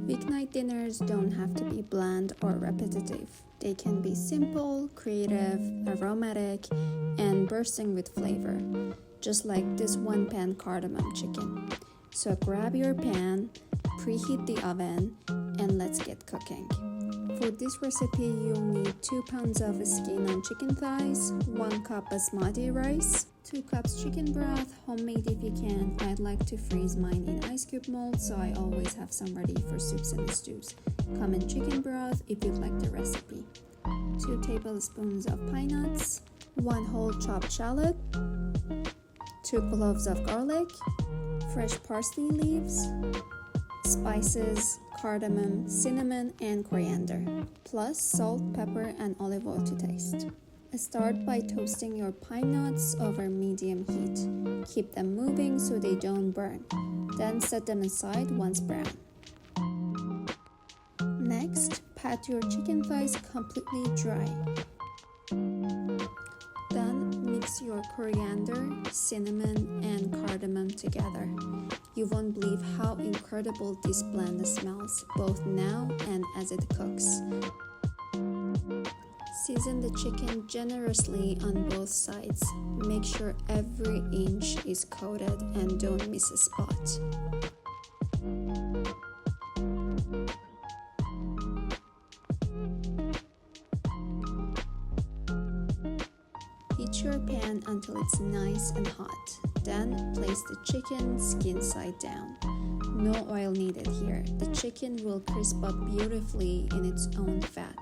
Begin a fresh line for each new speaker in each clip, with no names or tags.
Weeknight dinners don't have to be bland or repetitive. They can be simple, creative, aromatic, and bursting with flavor, just like this one-pan cardamom chicken. So grab your pan, preheat the oven, and let's get cooking. For this recipe, you'll need 2 pounds of skin on chicken thighs, 1 cup basmati rice, 2 cups chicken broth, homemade if you can. I'd like to freeze mine in ice cube mold, so I always have some ready for soups and stews. Common chicken broth if you'd like the recipe. 2 tablespoons of pine nuts, 1 whole chopped shallot, 2 cloves of garlic, fresh parsley leaves, spices, cardamom, cinnamon, and coriander, plus salt, pepper, and olive oil to taste. Start by toasting your pine nuts over medium heat. Keep them moving so they don't burn. Then set them aside once brown. Next, pat your chicken thighs completely dry. Then mix your coriander, cinnamon, and cardamom together. You won't believe how incredible this blend smells, both now and as it cooks. Season the chicken generously on both sides. Make sure every inch is coated and don't miss a spot. Heat your pan until it's nice and hot. Then place the chicken skin side down. No oil needed here. The chicken will crisp up beautifully in its own fat.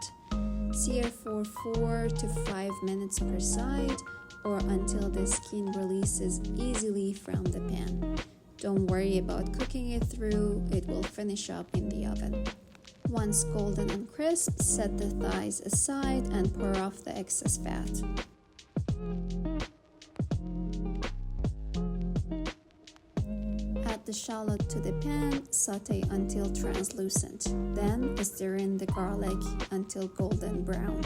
Sear for 4 to 5 minutes per side or until the skin releases easily from the pan. Don't worry about cooking it through, it will finish up in the oven. Once golden and crisp, set the thighs aside and pour off the excess fat. Add the shallot to the pan, saute until translucent. Then stir in the garlic until golden brown.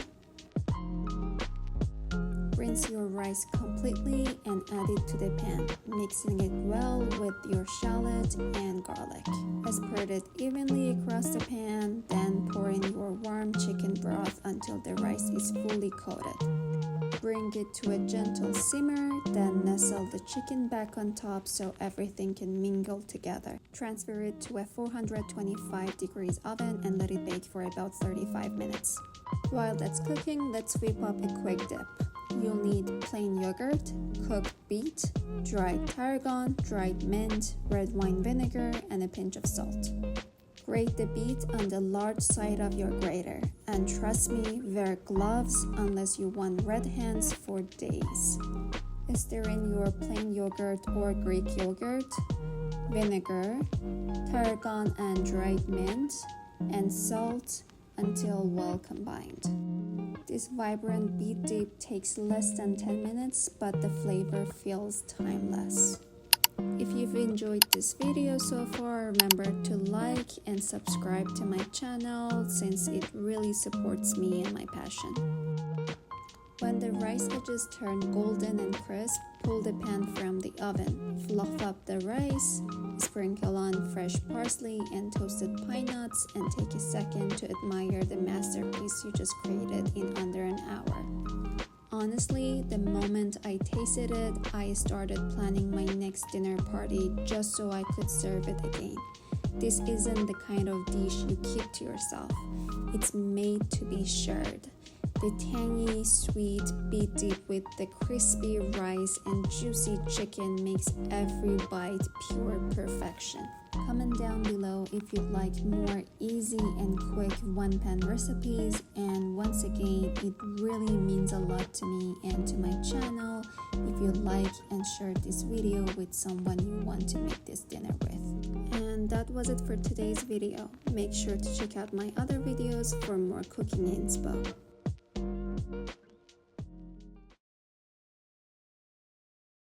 Rinse your rice completely and add it to the pan, mixing it well with your shallot and garlic. Spread it evenly across the pan, then pour in your warm chicken broth until the rice is fully coated. Bring it to a gentle simmer, then nestle the chicken back on top so everything can mingle together. Transfer it to a 425 degrees oven and let it bake for about 35 minutes. While that's cooking, let's whip up a quick dip. You'll need plain yogurt, cooked beet, dried tarragon, dried mint, red wine vinegar, and a pinch of salt. Grate the beet on the large side of your grater, and trust me, wear gloves unless you want red hands for days. Stir in your plain yogurt or Greek yogurt, vinegar, tarragon and dried mint, and salt until well combined. This vibrant beet dip takes less than 10 minutes, but the flavor feels timeless. If you've enjoyed this video so far, remember to like and subscribe to my channel since it really supports me and my passion. When the rice edges turn golden and crisp, pull the pan from the oven. Fluff up the rice, sprinkle on fresh parsley and toasted pine nuts, and take a second to admire the masterpiece you just created in under an hour. Honestly, the moment I tasted it, I started planning my next dinner party just so I could serve it again. This isn't the kind of dish you keep to yourself. It's made to be shared. The tangy, sweet beet dip with the crispy rice and juicy chicken makes every bite pure perfection. Comment down below if you'd like more easy and quick one-pan recipes, and once again, it really means a lot to me and to my channel if you like and share this video with someone you want to make this dinner with. And that was it for today's video. Make sure to check out my other videos for more cooking inspo.